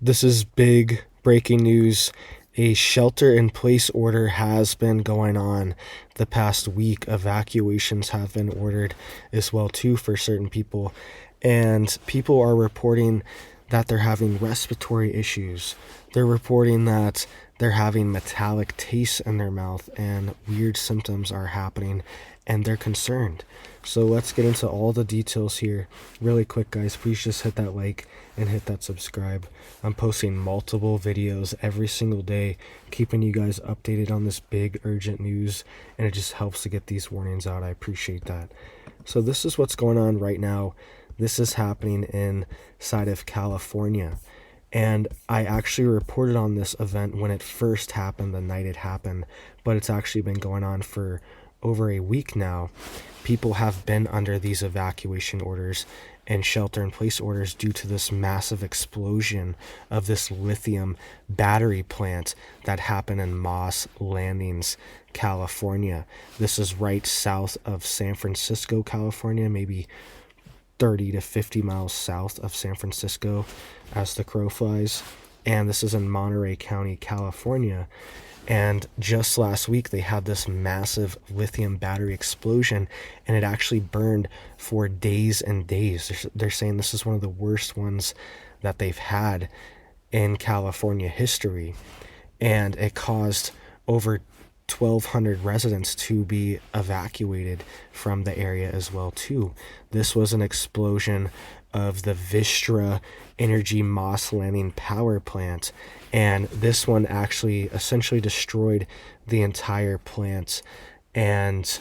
This is big breaking news. A shelter-in-place order has been going on the past week. Evacuations have been ordered as well too for certain people, and people are reporting that they're having respiratory issues. They're reporting that they're having metallic taste in their mouth and weird symptoms are happening, and they're concerned. So let's get into all the details here really quick, guys. Please just hit that like and hit that subscribe. I'm posting multiple videos every single day, keeping you guys updated on this big urgent news, and it just helps to get these warnings out. I appreciate that. So this is what's going on right now. This is happening inside of California. And I actually reported on this event when it first happened, the night it happened, but it's actually been going on for over a week now. People have been under these evacuation orders and shelter-in-place orders due to this massive explosion of this lithium battery plant that happened in Moss Landings, California. This is right south of San Francisco, California, maybe 30 to 50 miles south of San Francisco as the crow flies. And this is in Monterey County, California. And just last week, they had this massive lithium battery explosion, and it actually burned for days and days. They're saying this is one of the worst ones that they've had in California history. And it caused over 1,200 residents to be evacuated from the area as well, too. This was an explosion of the Vistra Energy Moss Landing power plant, and this one actually essentially destroyed the entire plant, and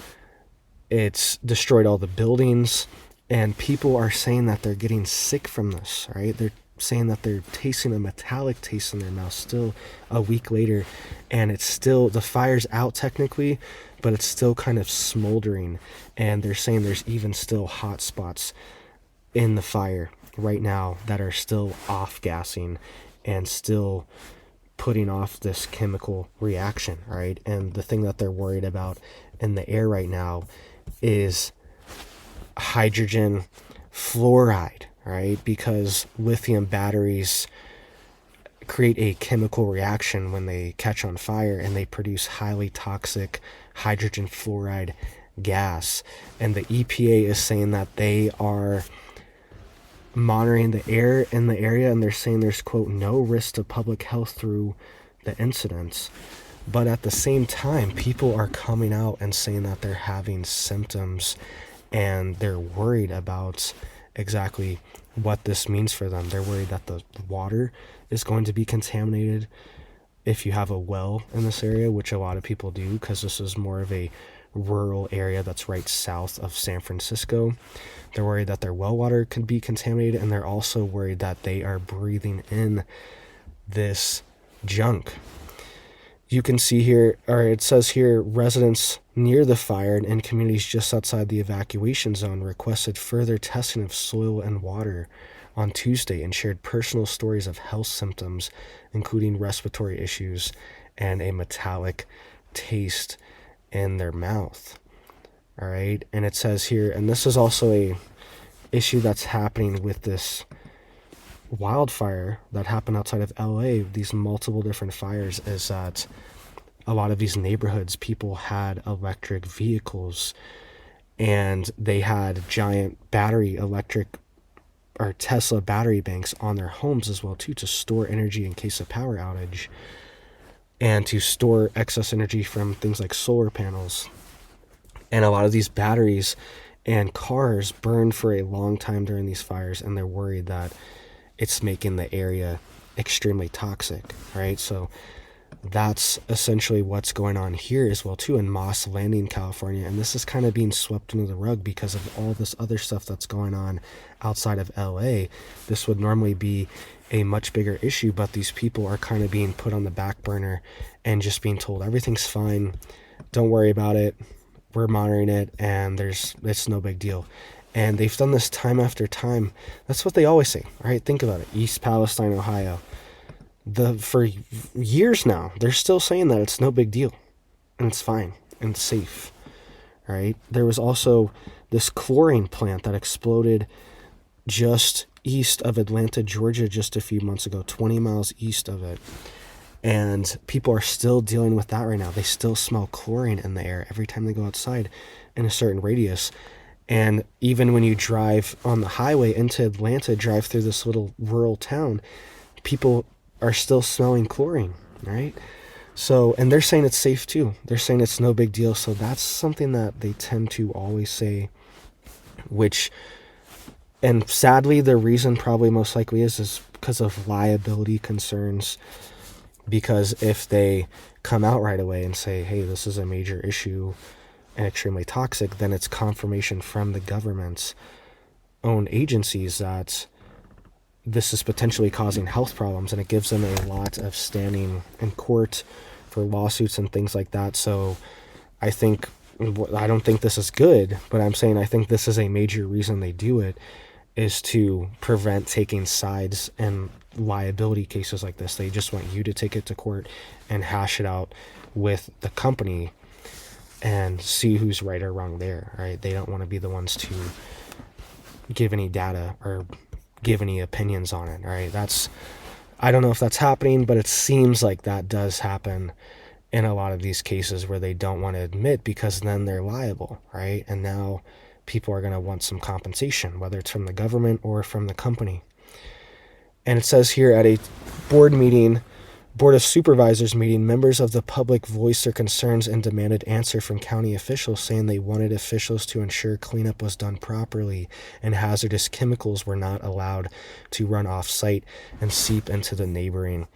it's destroyed all the buildings, and people are saying that they're getting sick from this, right? They're saying that they're tasting a metallic taste in their mouth still a week later, and it's still, the fire's out technically, but it's still kind of smoldering, and they're saying there's even still hot spots in the fire right now that are still off-gassing and still putting off this chemical reaction, right? And the thing that they're worried about in the air right now is hydrogen fluoride, right? Because lithium batteries create a chemical reaction when they catch on fire, and they produce highly toxic hydrogen fluoride gas. And the EPA is saying that they are monitoring the air in the area, and they're saying there's, quote, no risk to public health through the incidents. But at the same time, people are coming out and saying that they're having symptoms, and they're worried about exactly what this means for them. They're worried that the water is going to be contaminated if you have a well in this area, which a lot of people do, because this is more of a rural area that's right south of San Francisco. They're worried that their well water could be contaminated, and they're also worried that they are breathing in this junk. You can see here, or it says here, residents near the fire and in communities just outside the evacuation zone requested further testing of soil and water on Tuesday and shared personal stories of health symptoms, including respiratory issues and a metallic taste in their mouth. All right. And it says here, and this is also a issue that's happening with this wildfire that happened outside of LA, these multiple different fires, is that a lot of these neighborhoods, people had electric vehicles, and they had giant battery electric or Tesla battery banks on their homes as well too, to store energy in case of power outage and to store excess energy from things like solar panels. And a lot of these batteries and cars burned for a long time during these fires, and they're worried that it's making the area extremely toxic, right? So that's essentially what's going on here as well too in Moss Landing, California. And this is kind of being swept under the rug because of all this other stuff that's going on outside of LA. This would normally be a much bigger issue, but these people are kind of being put on the back burner and just being told everything's fine, don't worry about it, we're monitoring it, and it's no big deal. And they've done this time after time. That's what they always say, right? Think about it. East Palestine, Ohio. For years now, they're still saying that it's no big deal, and it's fine, and it's safe, right? There was also this chlorine plant that exploded just east of Atlanta, Georgia, just a few months ago, 20 miles east of it. And people are still dealing with that right now. They still smell chlorine in the air every time they go outside in a certain radius. And even when you drive on the highway into Atlanta, drive through this little rural town, people are still smelling chlorine, right? So, and they're saying it's safe too. They're saying it's no big deal. So that's something that they tend to always say, which, and sadly, the reason probably most likely is because of liability concerns. Because if they come out right away and say, hey, this is a major issue and extremely toxic, then it's confirmation from the government's own agencies that this is potentially causing health problems, and it gives them a lot of standing in court for lawsuits and things like that. So I don't think this is good, but I'm saying I think this is a major reason they do it, is to prevent taking sides in liability cases like this. They just want you to take it to court and hash it out with the company and see who's right or wrong there, right? They don't want to be the ones to give any data or give any opinions on it, right? I don't know if that's happening, but it seems like that does happen in a lot of these cases where they don't want to admit, because then they're liable, right? And now people are going to want some compensation, whether it's from the government or from the company. And it says here, at a board of supervisors meeting, members of the public voiced their concerns and demanded answer from county officials, saying they wanted officials to ensure cleanup was done properly and hazardous chemicals were not allowed to run off-site and seep into the neighboring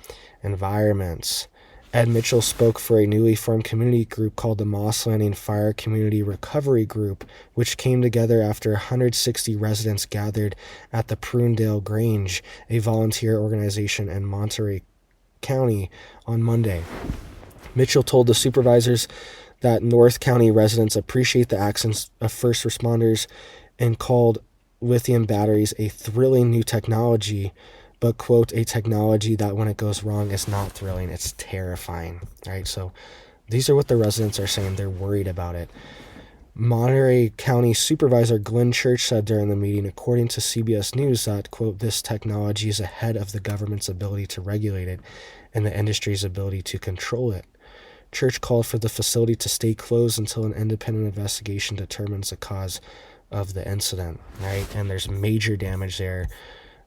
environments. Ed Mitchell spoke for a newly formed community group called the Moss Landing Fire Community Recovery Group, which came together after 160 residents gathered at the Prunedale Grange, a volunteer organization in Monterey County, on Monday. Mitchell told the supervisors that North County residents appreciate the actions of first responders and called lithium batteries a thrilling new technology, but, quote, a technology that when it goes wrong is not thrilling, it's terrifying, right? So these are what the residents are saying. They're worried about it. Monterey County Supervisor Glenn Church said during the meeting, according to CBS News, that, quote, this technology is ahead of the government's ability to regulate it and the industry's ability to control it. Church called for the facility to stay closed until an independent investigation determines the cause of the incident, right? And there's major damage there.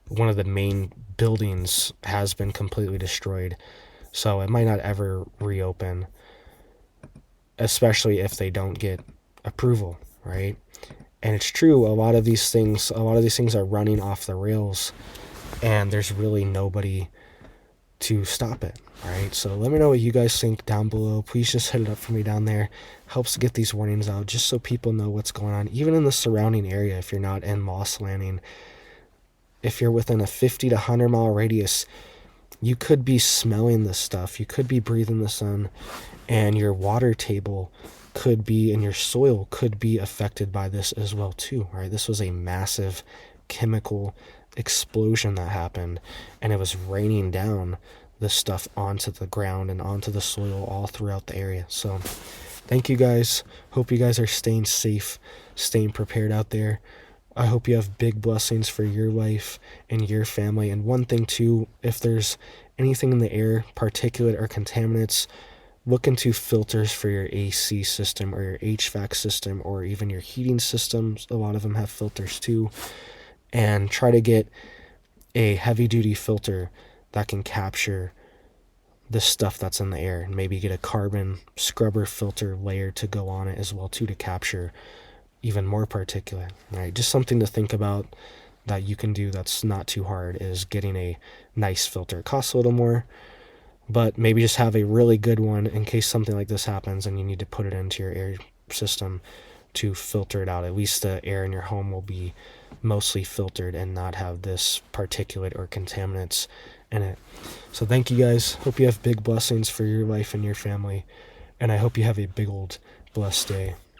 One of the main buildings has been completely destroyed, so it might not ever reopen, especially if they don't get approval, right? And it's true, a lot of these things are running off the rails, and there's really nobody to stop it, right? So let me know what you guys think down below. Please just hit it up for me down there. Helps to get these warnings out just so people know what's going on, even in the surrounding area. If you're not in Moss Landing, if you're within a 50 to 100 mile radius, you could be smelling this stuff. You could be breathing the sun, and your water table could be, and your soil could be affected by this as well too, right? This was a massive chemical explosion that happened, and it was raining down this stuff onto the ground and onto the soil all throughout the area. So thank you guys. Hope you guys are staying safe, staying prepared out there. I hope you have big blessings for your life and your family. And one thing too, if there's anything in the air, particulate or contaminants, look into filters for your AC system or your HVAC system or even your heating systems. A lot of them have filters too. And try to get a heavy-duty filter that can capture the stuff that's in the air. And maybe get a carbon scrubber filter layer to go on it as well too, to capture even more particulate, right? Just something to think about that you can do that's not too hard is getting a nice filter. It costs a little more, but maybe just have a really good one in case something like this happens and you need to put it into your air system to filter it out. At least the air in your home will be mostly filtered and not have this particulate or contaminants in it. So thank you guys. Hope you have big blessings for your life and your family, and I hope you have a big old blessed day.